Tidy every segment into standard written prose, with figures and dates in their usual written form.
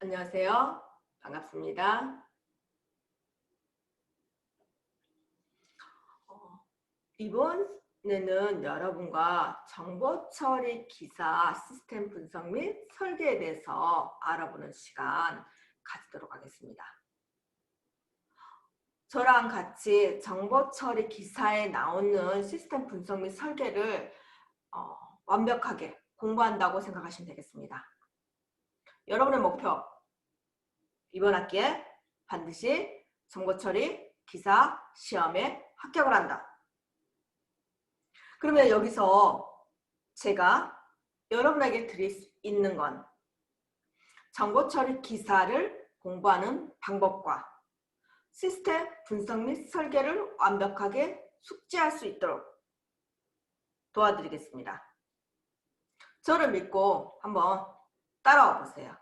안녕하세요. 반갑습니다. 이번에는 여러분과 정보 처리 기사 시스템 분석 및 설계에 대해서 알아보는 시간 가지도록 하겠습니다. 저랑 같이 정보 처리 기사에 나오는 시스템 분석 및 설계를 완벽하게 공부한다고 생각하시면 되겠습니다. 여러분의 목표, 이번 학기에 반드시 정보 처리 기사 시험에 합격을 한다. 그러면 여기서 제가 여러분에게 드릴 수 있는 건 정보 처리 기사를 공부하는 방법과 시스템 분석 및 설계를 완벽하게 숙지할 수 있도록 도와드리겠습니다. 저를 믿고 한번 따라와 보세요.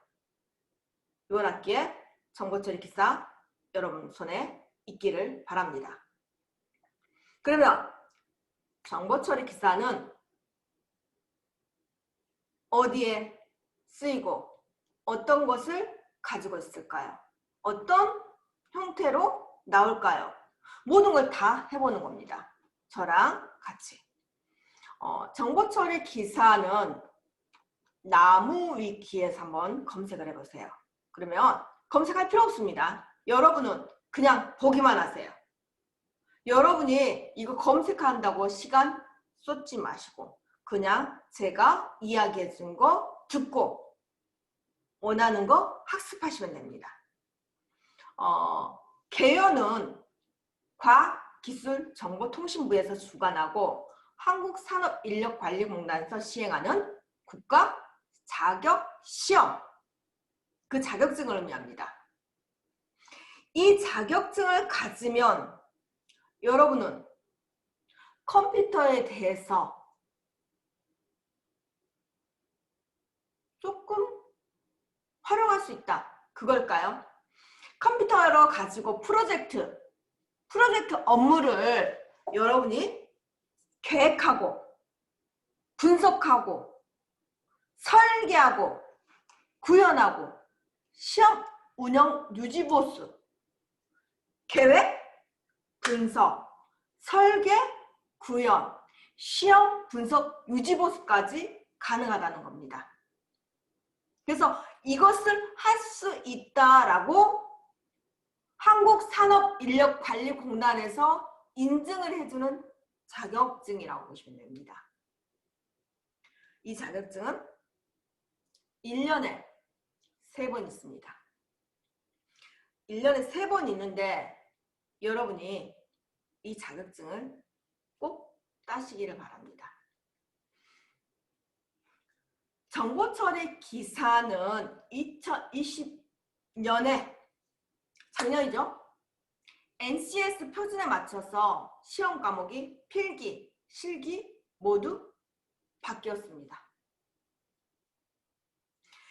이번 학기에 정보 처리 기사 여러분 손에 있기를 바랍니다. 그러면 정보 처리 기사는 어디에 쓰이고 어떤 것을 가지고 있을까요? 어떤 형태로 나올까요? 모든 걸 다 해보는 겁니다. 저랑 같이. 정보 처리 기사는 나무위키에서 한번 검색을 해보세요. 그러면 검색할 필요 없습니다. 여러분은 그냥 보기만 하세요. 여러분이 이거 검색한다고 시간 쏟지 마시고 그냥 제가 이야기해 준 거 듣고 원하는 거 학습하시면 됩니다. 개요는 과학기술정보통신부에서 주관하고 한국산업인력관리공단에서 시행하는 국가 자격시험, 그 자격증을 의미합니다. 이 자격증을 가지면 여러분은 컴퓨터에 대해서 조금 활용할 수 있다. 그걸까요? 컴퓨터로 가지고 프로젝트 업무를 여러분이 계획하고 분석하고 설계하고 구현하고 시험 운영 유지보수 계획 분석 설계 구현 시험 분석 유지보수까지 가능하다는 겁니다. 그래서 이것을 할 수 있다라고 한국산업인력관리공단에서 인증을 해주는 자격증이라고 보시면 됩니다. 이 자격증은 1년에 3번 있습니다. 1년에 3번 있는데 여러분이 이 자격증을 꼭 따시기를 바랍니다. 정보처리 기사는 2020년에 작년이죠. NCS 표준에 맞춰서 시험 과목이 필기, 실기 모두 바뀌었습니다.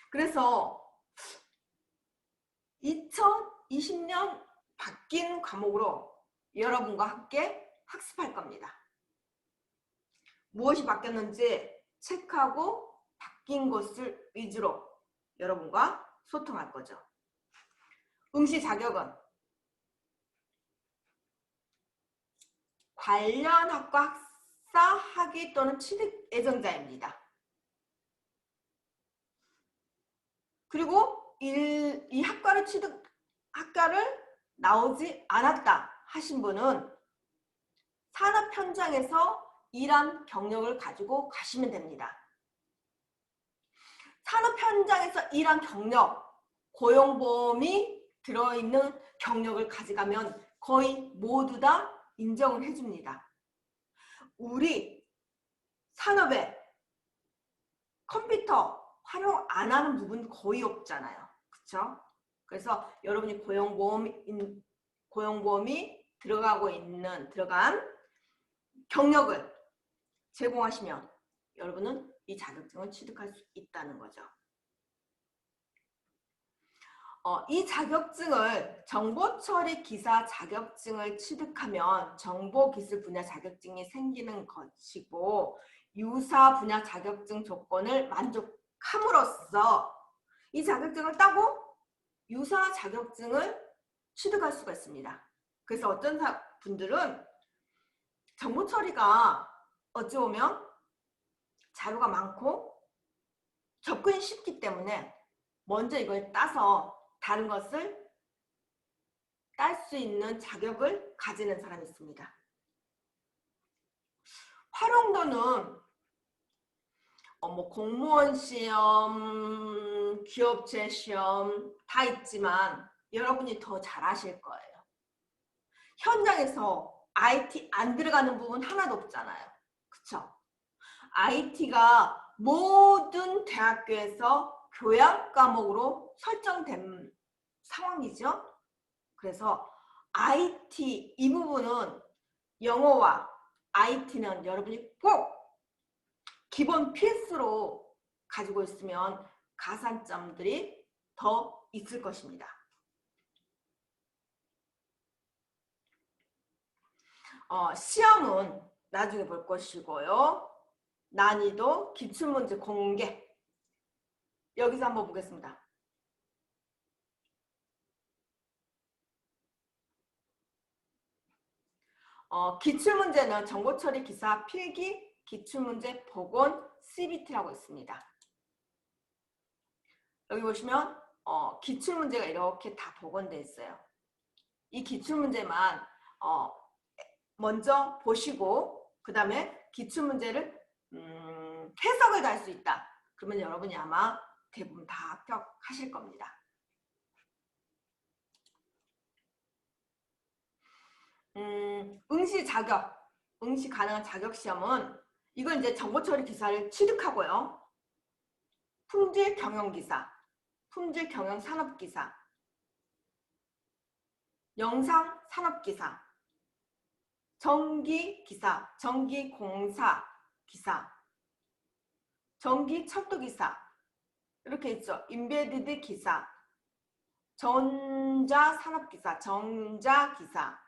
그래서 2020년 바뀐 과목으로 여러분과 함께 학습할 겁니다. 무엇이 바뀌었는지 체크하고 바뀐 것을 위주로 여러분과 소통할 거죠. 응시 자격은 관련 학과 학사, 학위 또는 취득 예정자입니다. 그리고 이 학과를 나오지 않았다 하신 분은 산업 현장에서 일한 경력을 가지고 가시면 됩니다. 산업 현장에서 일한 경력, 고용보험이 들어있는 경력을 가져가면 거의 모두 다 인정을 해줍니다. 우리 산업에 컴퓨터 활용 안 하는 부분 거의 없잖아요. 그렇죠? 그래서 여러분이 고용보험이 들어간 경력을 제공하시면 여러분은 이 자격증을 취득할 수 있다는 거죠. 이 자격증을 정보처리 기사 자격증을 취득하면 정보기술 분야 자격증이 생기는 것이고 유사 분야 자격증 조건을 만족함으로써 이 자격증을 따고 유사 자격증을 취득할 수가 있습니다. 그래서 어떤 분들은 정보 처리가 어찌 보면 자료가 많고 접근이 쉽기 때문에 먼저 이걸 따서 다른 것을 딸 수 있는 자격을 가지는 사람이 있습니다. 활용도는 뭐 공무원 시험, 기업체 시험 다 있지만 여러분이 더 잘하실 거예요. 현장에서 IT 안 들어가는 부분 하나도 없잖아요. 그쵸? IT가 모든 대학교에서 교양 과목으로 설정된 상황이죠. 그래서 IT 이 부분은 영어와 IT는 여러분이 꼭 기본 필수로 가지고 있으면 가산점들이 더 있을 것입니다. 시험은 나중에 볼 것이고요. 난이도, 기출문제 공개. 여기서 한번 보겠습니다. 기출문제는 정보처리 기사 필기, 기출문제 복원, CBT라고 있습니다. 여기 보시면 기출문제가 이렇게 다 복원되어 있어요. 이 기출문제만 먼저 보시고 그 다음에 기출문제를 해석을 다 할 수 있다. 그러면 여러분이 아마 대부분 다 합격하실 겁니다. 응시 자격, 응시 가능한 자격 시험은 이건 이제 정보처리 기사를 취득하고요. 품질 경영 기사, 품질 경영 산업 기사, 영상 산업 기사, 전기 기사, 전기 공사 기사, 전기 철도 기사 이렇게 있죠. 인베디드 기사, 전자 산업 기사, 전자 기사,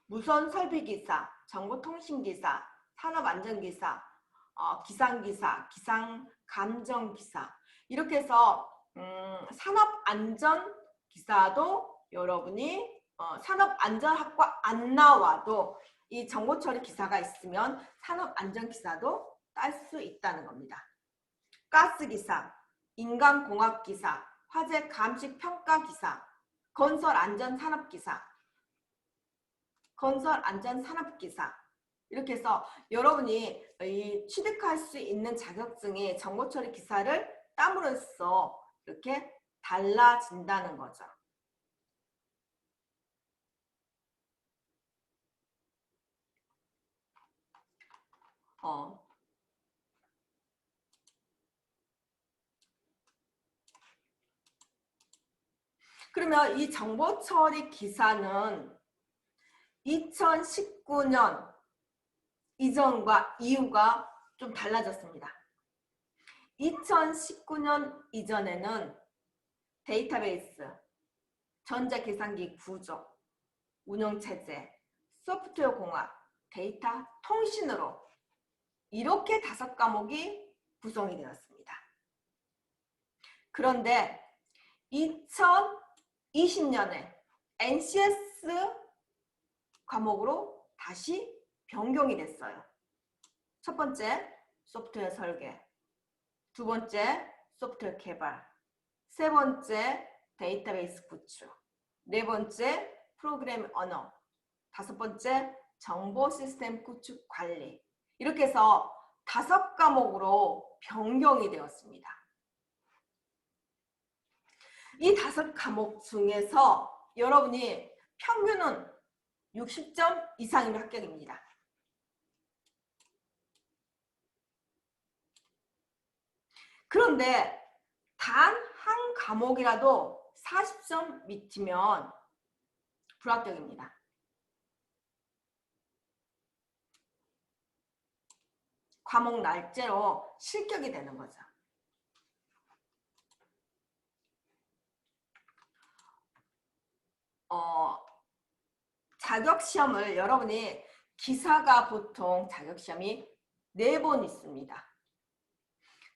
무선 설비 기사, 정보통신 기사, 산업 안전 기사, 기상 기사, 기상 감정 기사 이렇게 해서 산업 안전 기사도 여러분이 산업안전학과 안 나와도 이 정보처리 기사가 있으면 산업안전기사도 딸 수 있다는 겁니다. 가스기사, 인간공학기사, 화재 감식 평가기사, 건설안전산업기사, 건설안전산업기사 이렇게 해서 여러분이 이 취득할 수 있는 자격증이 정보처리 기사를 땀으로써 이렇게 달라진다는 거죠. 그러면 이 정보처리 기사는 2019년 이전과 이후가 좀 달라졌습니다. 2019년 이전에는 데이터베이스, 전자계산기 구조, 운영체제, 소프트웨어 공학, 데이터 통신으로 이렇게 5과목이 구성이 되었습니다. 그런데 2020년에 NCS 과목으로 다시 변경이 됐어요. 첫 번째, 소프트웨어 설계. 두 번째, 소프트웨어 개발. 세 번째, 데이터베이스 구축. 네 번째, 프로그램 언어. 다섯 번째, 정보 시스템 구축 관리. 이렇게 해서 5과목으로 변경이 되었습니다. 이 5과목 중에서 여러분이 평균은 60점 이상이면 합격입니다. 그런데 단 한 과목이라도 40점 밑이면 불합격입니다. 과목 날짜로 실격이 되는 거죠. 자격시험을 여러분이 기사가 보통 자격시험이 4번 있습니다.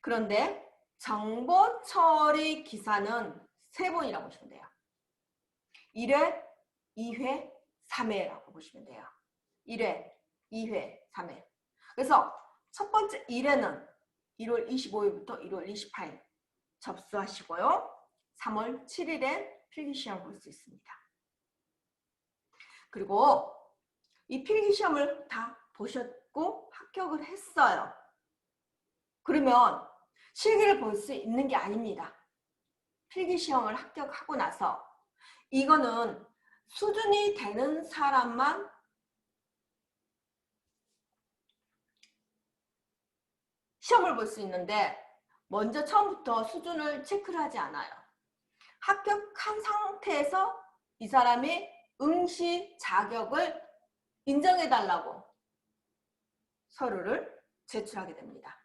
그런데 정보 처리 기사는 3번이라고 보시면 돼요. 1회, 2회, 3회라고 보시면 돼요. 1회, 2회, 3회. 그래서 첫 번째 1회는 1월 25일부터 1월 28일 접수하시고요. 3월 7일에 필기시험 볼 수 있습니다. 그리고 이 필기시험을 다 보셨고 합격을 했어요. 그러면 실기를 볼 수 있는 게 아닙니다. 필기시험을 합격하고 나서 이거는 수준이 되는 사람만 시험을 볼 수 있는데 먼저 처음부터 수준을 체크를 하지 않아요. 합격한 상태에서 이 사람이 응시 자격을 인정해달라고 서류를 제출하게 됩니다.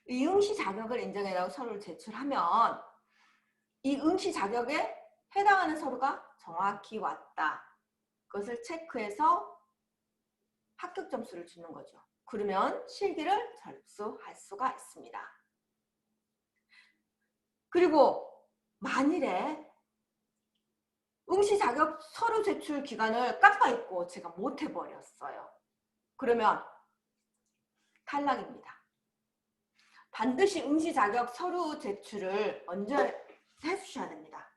이 응시 자격을 인정해달라고 서류를 제출하면 이 응시 자격에 해당하는 서류가 정확히 왔다. 그것을 체크해서 합격 점수를 주는 거죠. 그러면 실기를 접수할 수가 있습니다. 그리고 만일에 응시 자격 서류 제출 기간을 깜빡 잊고 제가 못 해버렸어요. 그러면 탈락입니다. 반드시 응시 자격 서류 제출을 먼저 해주셔야 됩니다.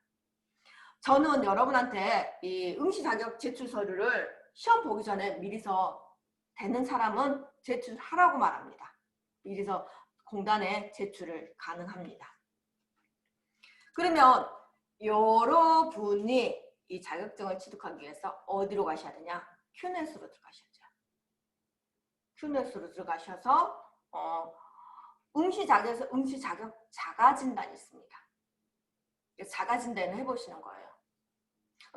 저는 여러분한테 이 응시 자격 제출 서류를 시험 보기 전에 미리서 되는 사람은 제출하라고 말합니다. 미리서 공단에 제출을 가능합니다. 그러면 여러분이 이 자격증을 취득하기 위해서 어디로 가셔야 되냐? 큐넷으로 들어가셔야죠. 큐넷으로 들어가셔서 응시 자격에서 응시 자격 자가진단이 있습니다. 자가진단을 해보시는 거예요.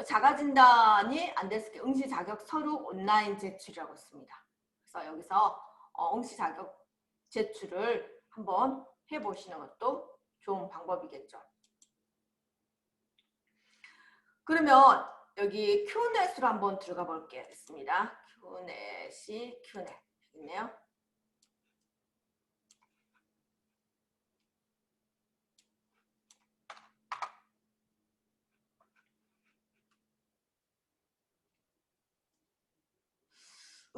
자가진단이 안 됐을 때 응시 자격 서류 온라인 제출이라고 있습니다. 그래서 여기서 응시 자격 제출을 한번 해보시는 것도 좋은 방법이겠죠. 그러면 여기 큐넷으로 한번 들어가 볼겠습니다. 큐넷이 큐넷 있네요.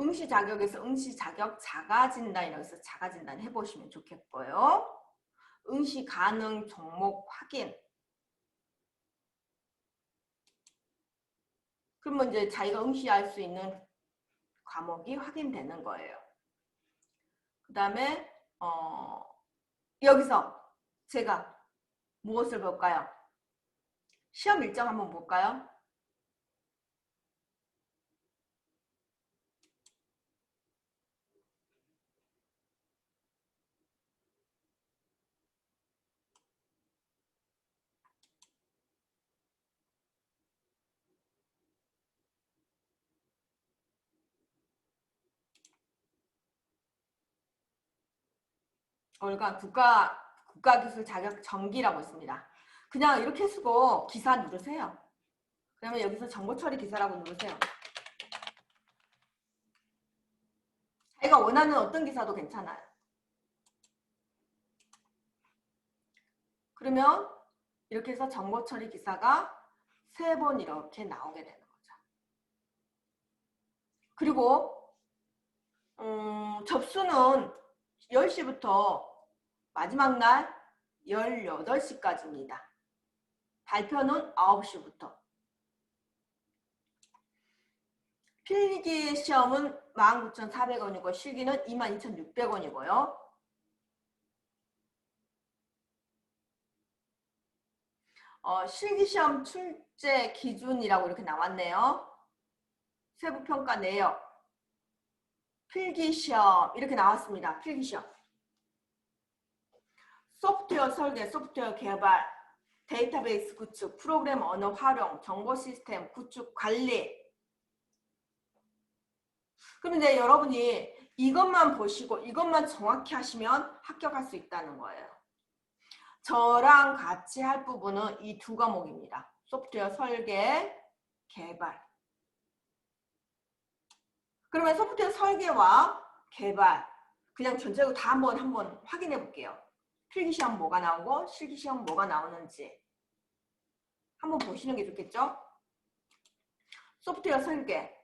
응시 자격에서 응시 자격 자가진단이라고 해서 자가진단 해보시면 좋겠고요. 응시 가능 종목 확인. 그러면 이제 자기가 응시할 수 있는 과목이 확인되는 거예요. 그 다음에 여기서 제가 무엇을 볼까요? 시험 일정 한번 볼까요? 그러니까 국가기술 자격 정기라고 있습니다. 그냥 이렇게 쓰고 기사 누르세요. 그러면 여기서 정보처리 기사라고 누르세요. 자기가 원하는 어떤 기사도 괜찮아요. 그러면 이렇게 해서 정보처리 기사가 3번 이렇게 나오게 되는 거죠. 그리고 접수는 10시부터 마지막 날 18시까지입니다. 발표는 9시부터. 필기 시험은 19,400원이고 실기는 22,600원이고요. 실기시험 출제 기준이라고 이렇게 나왔네요. 세부평가 내역, 필기시험 이렇게 나왔습니다. 필기시험. 소프트웨어 설계, 소프트웨어 개발, 데이터베이스 구축, 프로그램 언어 활용, 정보 시스템 구축 관리. 그럼 이제 여러분이 이것만 보시고 이것만 정확히 하시면 합격할 수 있다는 거예요. 저랑 같이 할 부분은 이 2 과목입니다. 소프트웨어 설계, 개발. 그러면 소프트웨어 설계와 개발 그냥 전체적으로 다 한번 확인해 볼게요. 필기시험 뭐가 나오고 실기시험 뭐가 나오는지 한번 보시는 게 좋겠죠? 소프트웨어 설계,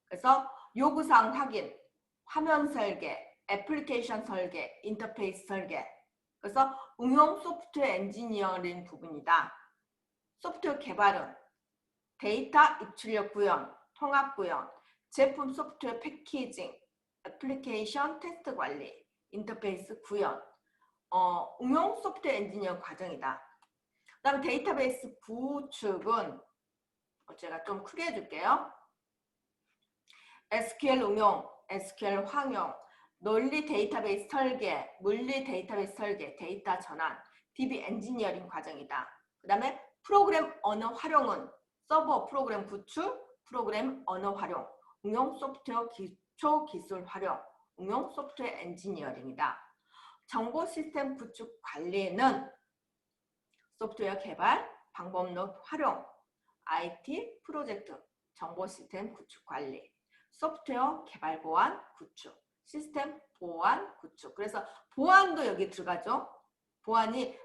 그래서 요구사항 확인, 화면 설계, 애플리케이션 설계, 인터페이스 설계. 그래서 응용 소프트웨어 엔지니어링 부분이다. 소프트웨어 개발은 데이터 입출력 구현, 통합 구현, 제품 소프트웨어 패키징, 애플리케이션 테스트 관리, 인터페이스 구현, 응용 소프트웨어 엔지니어 과정이다. 그 다음에 데이터베이스 구축은 제가 좀 크게 해줄게요. SQL 응용, SQL 활용, 논리 데이터베이스 설계, 물리 데이터베이스 설계, 데이터 전환, DB 엔지니어링 과정이다. 그 다음에 프로그램 언어 활용은 서버 프로그램 구축, 프로그램 언어 활용, 응용 소프트웨어 기초 기술 활용, 응용 소프트웨어 엔지니어링이다. 정보 시스템 구축 관리는 소프트웨어 개발, 방법론 활용, IT 프로젝트, 정보 시스템 구축 관리, 소프트웨어 개발 보안 구축, 시스템 보안 구축. 그래서 보안도 여기 들어가죠. 보안이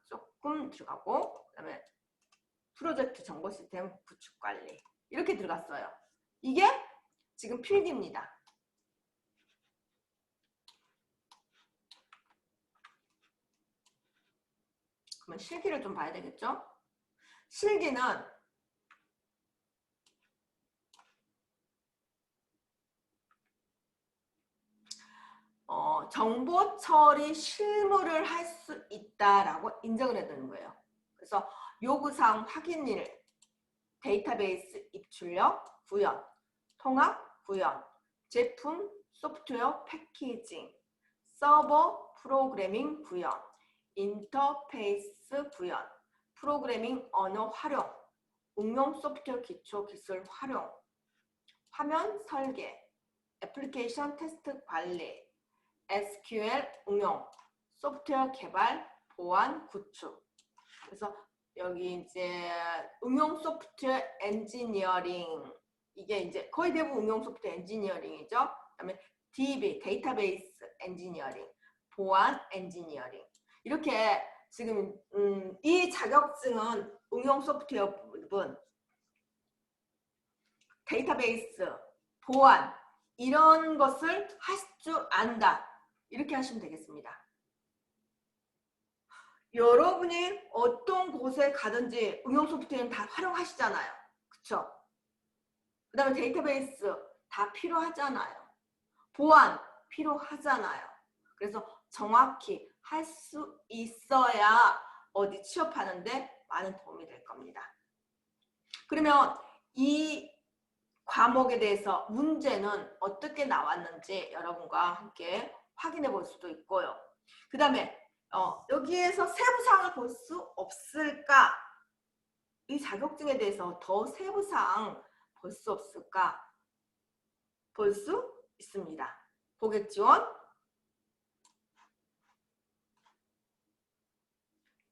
조금 들어가고, 그다음에 프로젝트 정보 시스템 구축 관리 이렇게 들어갔어요. 이게 지금 필기입니다. 그러면 실기를 좀 봐야 되겠죠? 실기는 정보 처리 실무를 할 수 있다라고 인정을 해야 되는 거예요. 그래서 요구사항 확인일, 데이터베이스 입출력 구현, 통합 구현, 제품 소프트웨어 패키징, 서버 프로그래밍 구현, 인터페이스 구현, 프로그래밍 언어 활용, 응용 소프트웨어 기초 기술 활용, 화면 설계, 애플리케이션 테스트 관리, SQL 응용, 소프트웨어 개발, 보안 구축. 그래서 여기 이제 응용 소프트웨어 엔지니어링, 이게 이제 거의 대부분 응용 소프트웨어 엔지니어링이죠. 그다음에 DB 데이터베이스 엔지니어링, 보안 엔지니어링. 이렇게 지금 이 자격증은 응용 소프트웨어 부분, 데이터베이스, 보안 이런 것을 할 줄 안다. 이렇게 하시면 되겠습니다. 여러분이 어떤 곳에 가든지 응용 소프트웨어는 다 활용하시잖아요. 그쵸? 그 다음에 데이터베이스 다 필요하잖아요. 보안 필요하잖아요. 그래서 정확히 할 수 있어야 어디 취업하는데 많은 도움이 될 겁니다. 그러면 이 과목에 대해서 문제는 어떻게 나왔는지 여러분과 함께 확인해 볼 수도 있고요. 그 다음에 여기에서 세부사항을 볼 수 없을까? 이 자격증에 대해서 더 세부사항 볼 수 없을까? 볼 수 있습니다. 고객 지원,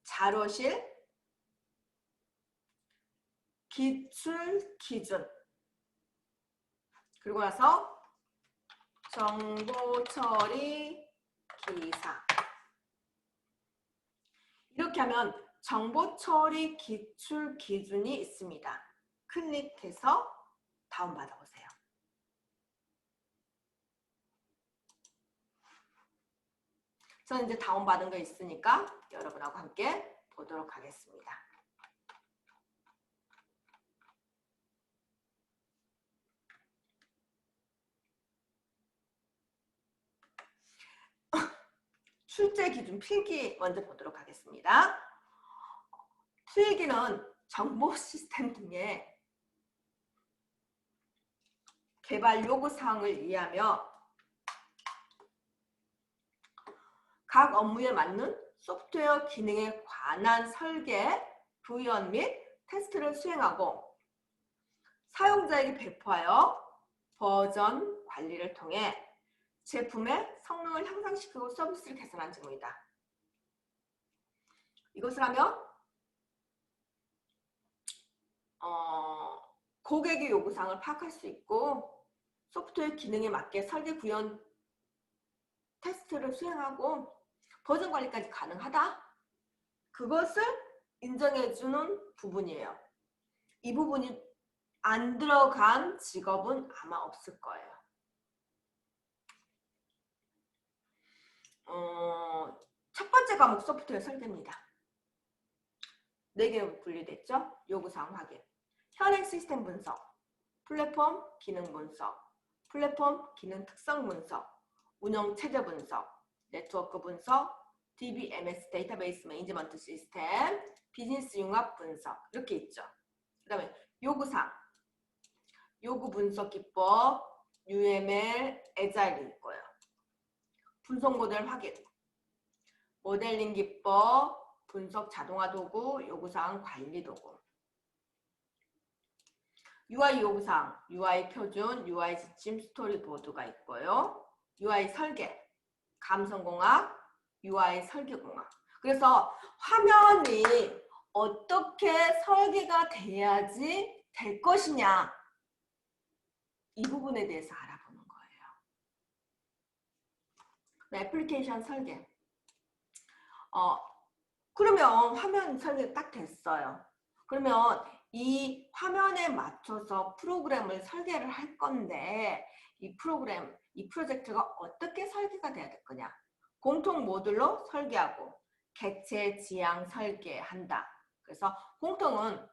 자료실, 기출 기준, 그리고 나서 정보 처리 기사. 이렇게 하면 정보 처리 기출 기준이 있습니다. 클릭해서 다운받아 보세요. 저는 이제 다운받은 거 있으니까 여러분하고 함께 보도록 하겠습니다. 출제 기준 필기 먼저 보도록 하겠습니다. 필기는 정보 시스템 등의 개발 요구 사항을 이해하며 각 업무에 맞는 소프트웨어 기능에 관한 설계, 구현 및 테스트를 수행하고 사용자에게 배포하여 버전 관리를 통해 제품의 성능을 향상시키고 서비스를 개선한 직무이다. 이것을 하면 고객의 요구사항을 파악할 수 있고 소프트웨어 기능에 맞게 설계, 구현, 테스트를 수행하고 버전 관리까지 가능하다? 그것을 인정해주는 부분이에요. 이 부분이 안 들어간 직업은 아마 없을 거예요. 첫 번째 과목 소프트웨어 설계입니다. 4개로 분리됐죠? 요구사항 확인, 현행 시스템 분석, 플랫폼 기능 분석, 플랫폼 기능 특성 분석, 운영 체제 분석, 네트워크 분석, DBMS 데이터베이스 매니지먼트 시스템, 비즈니스 융합 분석 이렇게 있죠. 그 다음에 요구사항, 요구 분석 기법, UML, 에자일이 있고요. 분석 모델 확인, 모델링 기법, 분석 자동화 도구, 요구사항 관리 도구. UI 요구사항, UI 표준, UI 지침, 스토리보드가 있고요. UI 설계, 감성공학, UI 설계공학. 그래서 화면이 어떻게 설계가 돼야지 될 것이냐, 이 부분에 대해서 알아보는 거예요. 애플리케이션 설계. 그러면 화면 설계 딱 됐어요. 그러면 이 화면에 맞춰서 프로그램을 설계를 할 건데 이 프로그램, 이 프로젝트가 어떻게 설계가 돼야 될 거냐. 공통 모듈로 설계하고 객체 지향 설계한다. 그래서 공통은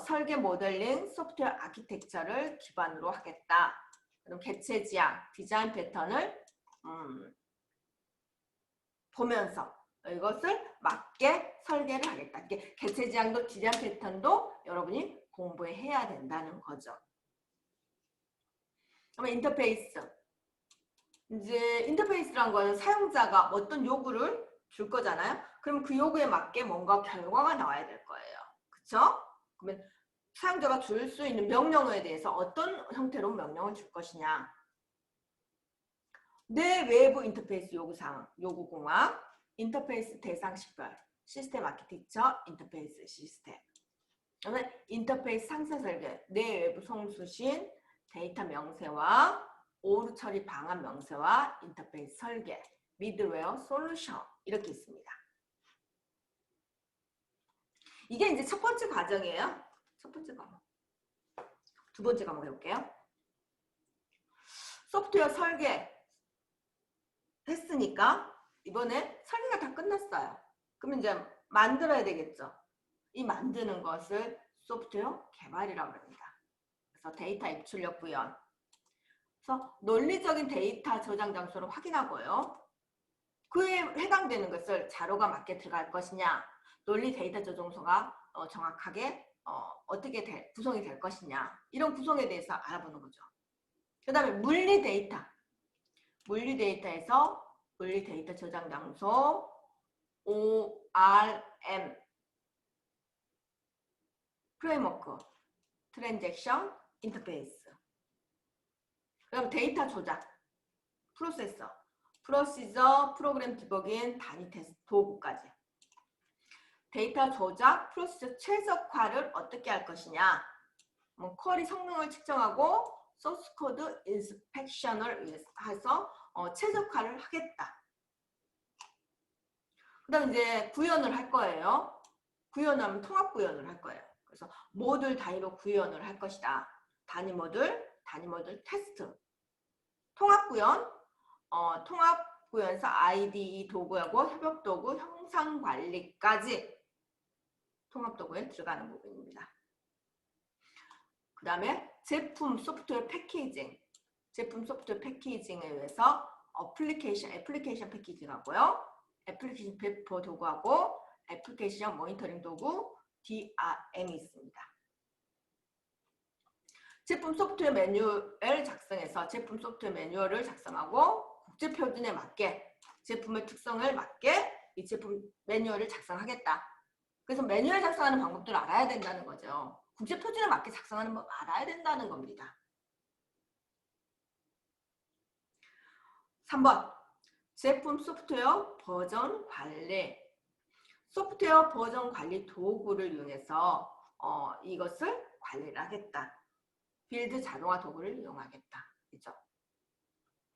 설계 모델링, 소프트웨어 아키텍처를 기반으로 하겠다. 그럼 객체 지향, 디자인 패턴을 보면서 이것을 맞게 설계를 하겠다. 객체 지향도 디자인 패턴도 여러분이 공부해야 된다는 거죠. 그러면 인터페이스. 이제 인터페이스란 거는 사용자가 어떤 요구를 줄 거잖아요. 그럼 그 요구에 맞게 뭔가 결과가 나와야 될 거예요. 그쵸? 그러면 사용자가 줄 수 있는 명령어에 대해서 어떤 형태로 명령을 줄 것이냐. 내 외부 인터페이스 요구사항, 요구공학, 인터페이스 대상 식별, 시스템 아키텍처, 인터페이스 시스템. 그러면 인터페이스 상세 설계, 내 외부 송수신, 데이터 명세화, 오류 처리 방안 명세화, 인터페이스 설계, 미드웨어 솔루션 이렇게 있습니다. 이게 이제 첫 번째 과정이에요. 첫 번째 과목. 두 번째 과목 해볼게요. 소프트웨어 설계 했으니까 이번에 설계가 다 끝났어요. 그러면 이제 만들어야 되겠죠. 이 만드는 것을 소프트웨어 개발이라고 합니다. 그래서 데이터 입출력 구현. 그래서 논리적인 데이터 저장 장소를 확인하고요. 그에 해당되는 것을 자료가 맞게 들어갈 것이냐, 논리 데이터 저장소가 정확하게 어떻게 구성이 될 것이냐, 이런 구성에 대해서 알아보는 거죠. 그 다음에 물리 데이터. 물리 데이터에서 물리 데이터 저장 장소, ORM, 프레임워크, 트랜잭션, 인터페이스. 그다음 데이터 조작, 프로세서, 프로시저, 프로그램 디버깅, 단위 테스트, 도구까지. 데이터 조작, 프로시저 최적화를 어떻게 할 것이냐. 쿼리 성능을 측정하고 소스 코드 인스펙션을 해서 최적화를 하겠다. 그 다음 이제 구현을 할 거예요. 구현하면 통합 구현을 할 거예요. 그래서 모듈 단위로 구현을 할 것이다. 단위 모듈 테스트. 통합 구현, 통합 구현에서 IDE 도구하고 협업 도구, 형상 관리까지 통합 도구에 들어가는 부분입니다. 그 다음에 제품 소프트웨어 패키징. 제품 소프트웨어 패키징에 의해서 애플리케이션 패키징하고요. 애플리케이션 배포 도구하고 애플리케이션 모니터링 도구 DRM이 있습니다. 제품 소프트웨어 매뉴얼 작성해서 제품 소프트웨어 매뉴얼을 작성하고 국제 표준에 맞게 제품의 특성을 맞게 이 제품 매뉴얼을 작성하겠다. 그래서 매뉴얼 작성하는 방법들을 알아야 된다는 거죠. 국제 표준에 맞게 작성하는 법 알아야 된다는 겁니다. 3번 제품 소프트웨어 버전 관리. 소프트웨어 버전 관리 도구를 이용해서 이것을 관리를 하겠다. 빌드 자동화 도구를 이용하겠다. 그죠?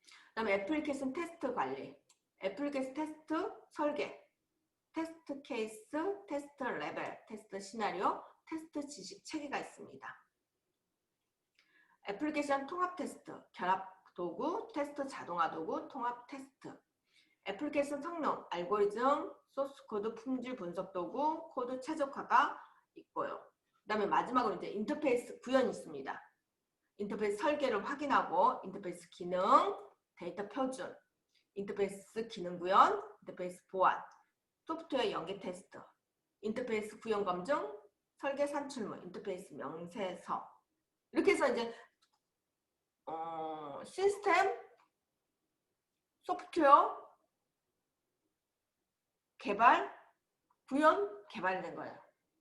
그 다음에 애플리케이션 테스트 관리. 애플리케이션 테스트 설계, 테스트 케이스, 테스트 레벨, 테스트 시나리오, 테스트 지식 체계가 있습니다. 애플리케이션 통합 테스트, 결합 도구, 테스트 자동화 도구, 통합 테스트. 애플리케이션 성능, 알고리즘, 소스 코드, 품질 분석 도구, 코드 최적화가 있고요. 그 다음에 마지막으로 이제 인터페이스 구현이 있습니다. 인터페이스 설계를 확인하고, 인터페이스 기능, 데이터 표준, 인터페이스 기능 구현, 인터페이스 보안, 소프트웨어 연계 테스트, 인터페이스 구현 검증, 설계 산출물, 인터페이스 명세서. 이렇게 해서 이제 시스템, 소프트웨어 개발, 구현, 개발된 거예요.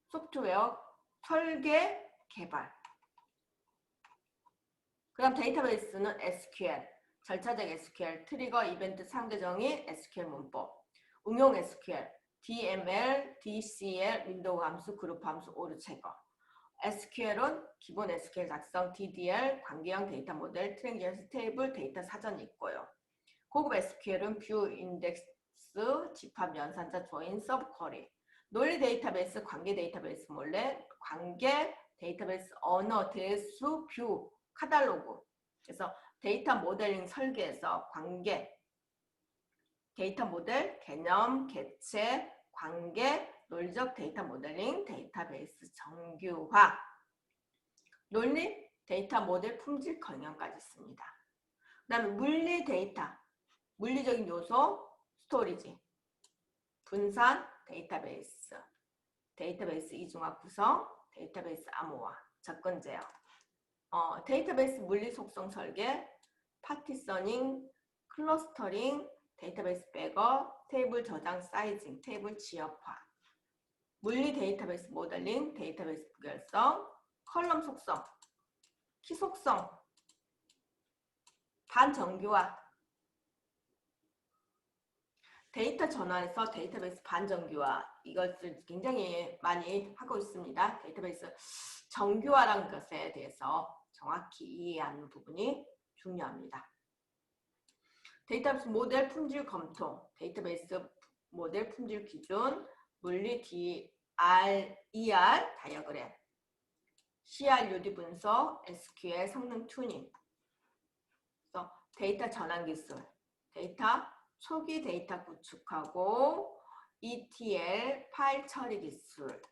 소프트웨어 설계, 개발. 그 다음 데이터베이스는 SQL, 절차적 SQL, 트리거, 이벤트, 상대정의, SQL 문법, 응용 SQL, DML, DCL, 윈도우 함수, 그룹 함수, 오류 제거. SQL은 기본 SQL 작성, DDL, 관계형 데이터 모델, 트랜지션 테이블, 데이터 사전이 있고요. 고급 SQL은 뷰, 인덱스, 집합, 연산자, 조인, 서브 쿼리. 논리 데이터베이스, 관계 데이터베이스 몰래, 관계 데이터베이스 언어, 대수, 뷰, 카탈로그. 그래서 데이터 모델링 설계에서 관계, 데이터 모델, 개념, 개체, 관계, 논리적 데이터 모델링, 데이터베이스 정규화, 논리, 데이터 모델 품질 경영까지 있습니다. 그 다음에 물리 데이터, 물리적인 요소, 스토리지, 분산, 데이터베이스, 데이터베이스 이중화 구성, 데이터베이스 암호화, 접근 제어, 데이터베이스 물리 속성 설계, 파티셔닝, 클러스터링, 데이터베이스 백업, 테이블 저장 사이징, 테이블 지역화, 물리 데이터베이스 모델링, 데이터베이스 부결성, 컬럼 속성, 키 속성, 반정교화, 데이터 전환에서 데이터베이스 반정교화, 이것을 굉장히 많이 하고 있습니다. 데이터베이스 정교화라는 것에 대해서 정확히 이해하는 부분이 중요합니다. 데이터베이스 모델 품질 검토, 데이터베이스 모델 품질 기준, 물리 ER 다이어그램, CRUD 분석, SQL 성능 튜닝, 그래서 데이터 전환 기술, 데이터 초기 데이터 구축하고 ETL 파일 처리 기술,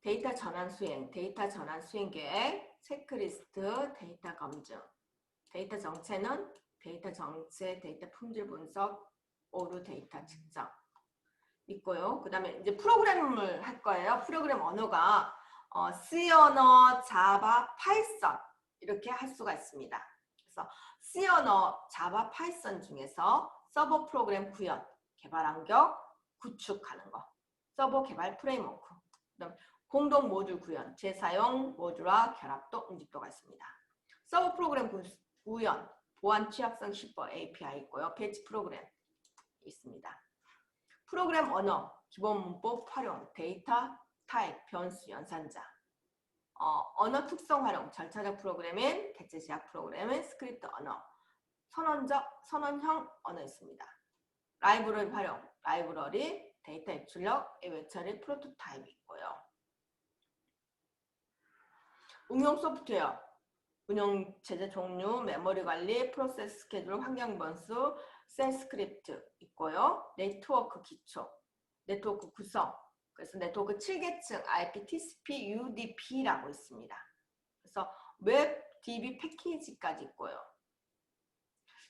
데이터 전환 수행, 데이터 전환 수행 계획, 체크리스트, 데이터 검증, 데이터 정체는 데이터 정체, 데이터 품질 분석, 오류 데이터 측정 있고요. 그 다음에 이제 프로그램을 할 거예요. 프로그램 언어가 C 언어, 자바, 파이썬 이렇게 할 수가 있습니다. 그래서 C 언어, 자바, 파이썬 중에서 서버 프로그램 구현, 개발 환경 구축하는 거, 서버 개발 프레임워크, 그다음 공동 모듈 구현, 재사용 모듈화 결합도 응집도가 있습니다. 서버 프로그램 구현, 보안 취약성 10번 API 있고요. 배치 프로그램 있습니다. 프로그램 언어, 기본 문법 활용, 데이터 타입, 변수, 연산자, 언어 특성 활용, 절차적 프로그래밍, 개체 제약 프로그래밍, 스크립트 언어, 선언형 언어 있습니다. 라이브러리 활용, 라이브러리, 데이터 입출력, 외 처리, 프로토타입이 있고요. 응용 소프트웨어, 운영 체제 종류, 메모리 관리, 프로세스 스케줄, 환경 변수, 셀 스크립트 있고요. 네트워크 기초, 네트워크 구성, 그래서 네트워크 7계층 IP, TCP, UDP라고 있습니다. 그래서 웹 DB 패키지까지 있고요.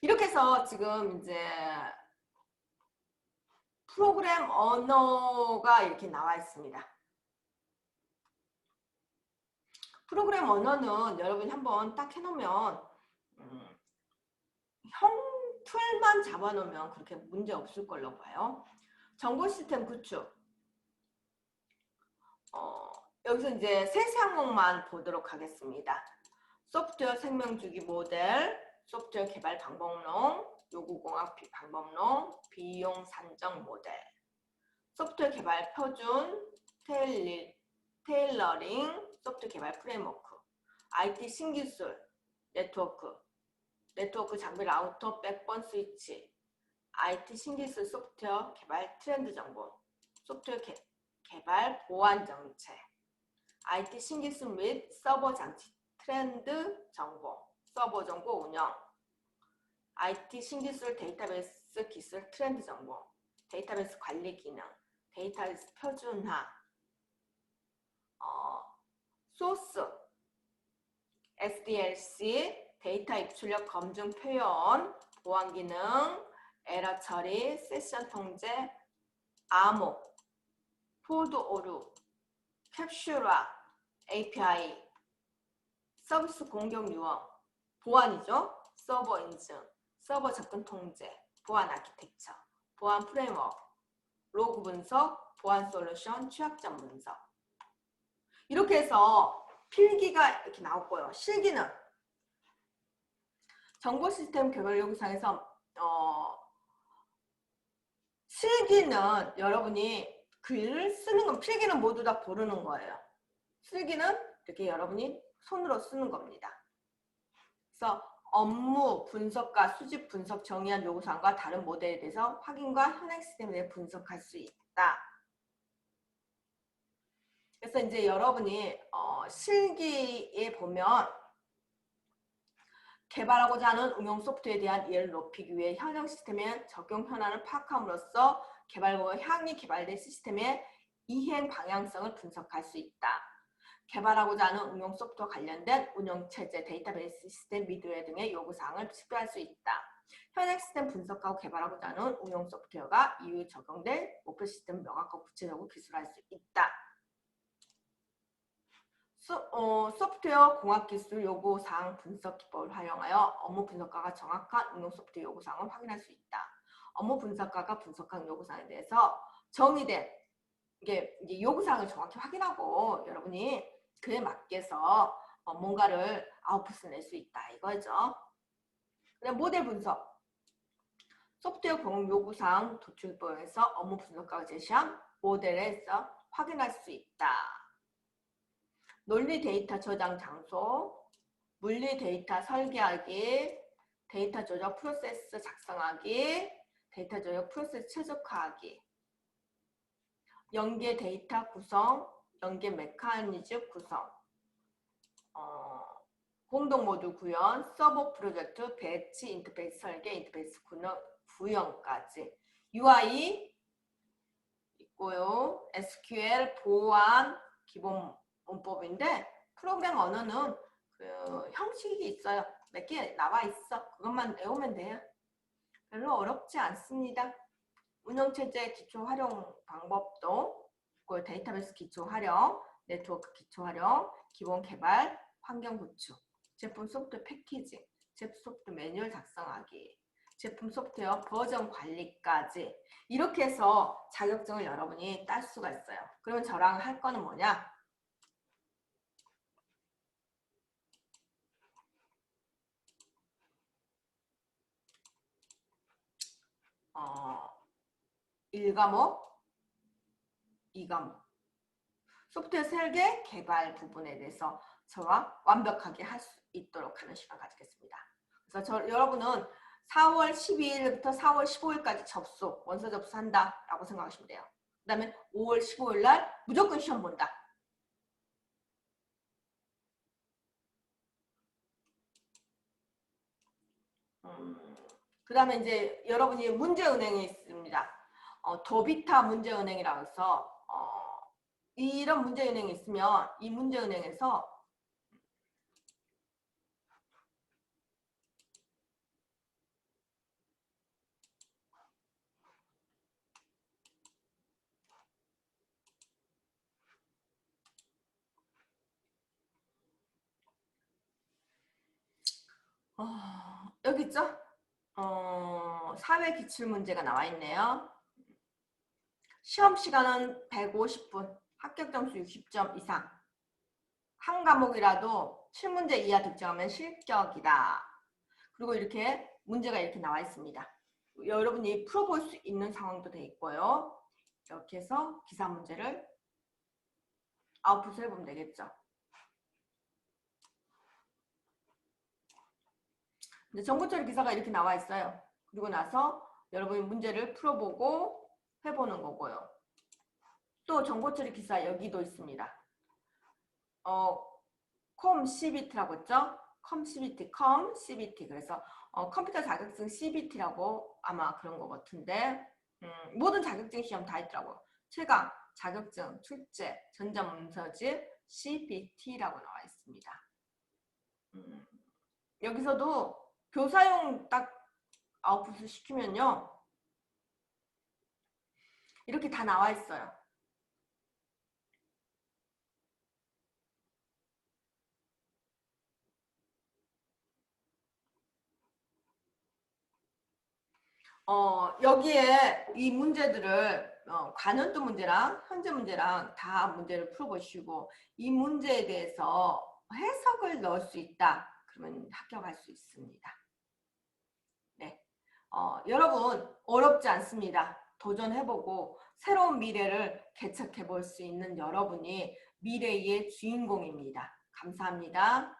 이렇게 해서 지금 이제 프로그램 언어가 이렇게 나와 있습니다. 프로그램 언어는 여러분이 한번 딱 해놓으면 틀만 잡아놓으면 그렇게 문제 없을 걸로 봐요. 정보 시스템 구축. 여기서 이제 세세 항목만 보도록 하겠습니다. 소프트웨어 생명주기 모델, 소프트웨어 개발 방법론, 요구공학 방법론, 비용 산정 모델, 소프트웨어 개발 표준, 테일러링, 소프트웨어 개발 프레임워크, IT 신기술, 네트워크 장비 라우터, 백번 스위치, IT 신기술 소프트웨어 개발 트렌드 정보, 소프트웨어 개발 보안 정책, IT 신기술 및 서버 장치 트렌드 정보, 서버 정보 운영, IT 신기술 데이터베이스 기술 트렌드 정보, 데이터베이스 관리 기능, 데이터베이스 표준화, 소스, SDLC, 데이터 입출력 검증 표현, 보안 기능, 에러 처리, 세션 통제, 암호, 포드 오류, 캡슐화, API, 서비스 공격 유형, 보안이죠. 서버 인증, 서버 접근 통제, 보안 아키텍처, 보안 프레임워크, 로그 분석, 보안 솔루션, 취약점 분석. 이렇게 해서 필기가 이렇게 나왔고요. 실기는 정보 시스템 개발 요구사항에서 실기는 여러분이 글을 쓰는 건 필기는 모두 다 고르는 거예요. 실기는 이렇게 여러분이 손으로 쓰는 겁니다. 그래서 업무 분석과 수집 분석 정의한 요구사항과 다른 모델에 대해서 확인과 현행 시스템에 대해 분석할 수 있다. 그래서 이제 여러분이 실기에 보면 개발하고자 하는 응용 소프트웨어에 대한 이해를 높이기 위해 현행 시스템의 적용 현안을 파악함으로써 개발과 향이 개발된 시스템의 이행 방향성을 분석할 수 있다. 개발하고자 하는 응용 소프트와 관련된 운영체제, 데이터베이스 시스템, 미드웨어 등의 요구사항을 식별할 수 있다. 현행 시스템 분석하고 개발하고자 하는 응용 소프트웨어가 이후 적용될 목표 시스템을 명확하고 구체적으로 기술할 수 있다. 소프트웨어 공학기술 요구사항 분석 기법을 활용하여 업무 분석가가 정확한 응용 소프트웨어 요구사항을 확인할 수 있다. 업무 분석가가 분석한 요구사항에 대해서 정의된 이게 요구사항을 정확히 확인하고 여러분이 그에 맞게서 뭔가를 아웃풋을 낼 수 있다 이거죠. 그다음 모델 분석. 소프트웨어 공학 요구사항 도출법에서 업무 분석가가 제시한 모델에서 확인할 수 있다. 논리 데이터 저장 장소, 물리 데이터 설계하기, 데이터 조작 프로세스 작성하기, 데이터 조작 프로세스 최적화하기, 연계 데이터 구성, 연계 메커니즘 구성, 공동 모듈 구현, 서버 프로젝트, 배치, 인터페이스 설계, 인터페이스 구현까지 UI 있고요. SQL 보안 기본 문법인데 프로그램 언어는 그 형식이 있어요. 몇 개 나와 있어. 그것만 외우면 돼요. 별로 어렵지 않습니다. 운영체제 기초 활용 방법도 있고 데이터베이스 기초 활용, 네트워크 기초 활용, 기본 개발, 환경 구축, 제품 소프트웨어 패키징, 제품 소프트웨어 매뉴얼 작성하기, 제품 소프트웨어 버전 관리까지 이렇게 해서 자격증을 여러분이 딸 수가 있어요. 그러면 저랑 할 거는 뭐냐? 어, 1과목, 2과목. 소프트웨어 설계, 개발 부분에 대해서 저와 완벽하게 할 수 있도록 하는 시간 가지겠습니다. 그래서 여러분은 4월 12일부터 4월 15일까지 원서 접수한다라고 생각하시면 돼요. 그 다음에 5월 15일 날 무조건 시험 본다. 그 다음에 이제 여러분이 문제은행이 있습니다. 도비타 문제은행이라고 해서 이런 문제은행이 있으면 이 문제은행에서 여기 있죠? 사회 기출문제가 나와 있네요. 시험 시간은 150분, 합격 점수 60점 이상. 한 과목이라도 7문제 이하 득점하면 실격이다. 그리고 이렇게 문제가 이렇게 나와 있습니다. 여러분이 풀어볼 수 있는 상황도 돼 있고요. 이렇게 해서 기사 문제를 아웃풋을 해보면 되겠죠. 근데 정보 처리 기사가 이렇게 나와 있어요. 그리고 나서 여러분이 문제를 풀어보고 해보는 거고요. 또 정보처리 기사 여기도 있습니다. 컴 CBT라고 했죠? 컴 CBT, 컴 CBT. 그래서 컴퓨터 자격증 CBT라고 아마 그런 것 같은데 모든 자격증 시험 다 있더라고요. 최강, 자격증, 출제, 전자문서집, CBT라고 나와 있습니다. 여기서도 교사용 딱 아웃풋을 시키면요. 이렇게 다 나와 있어요. 여기에 이 문제들을 관연도 문제랑 현재 문제랑 다 문제를 풀어보시고 이 문제에 대해서 해석을 넣을 수 있다. 그러면 합격할 수 있습니다. 네, 여러분 어렵지 않습니다. 도전해보고 새로운 미래를 개척해 볼 수 있는 여러분이 미래의 주인공입니다. 감사합니다.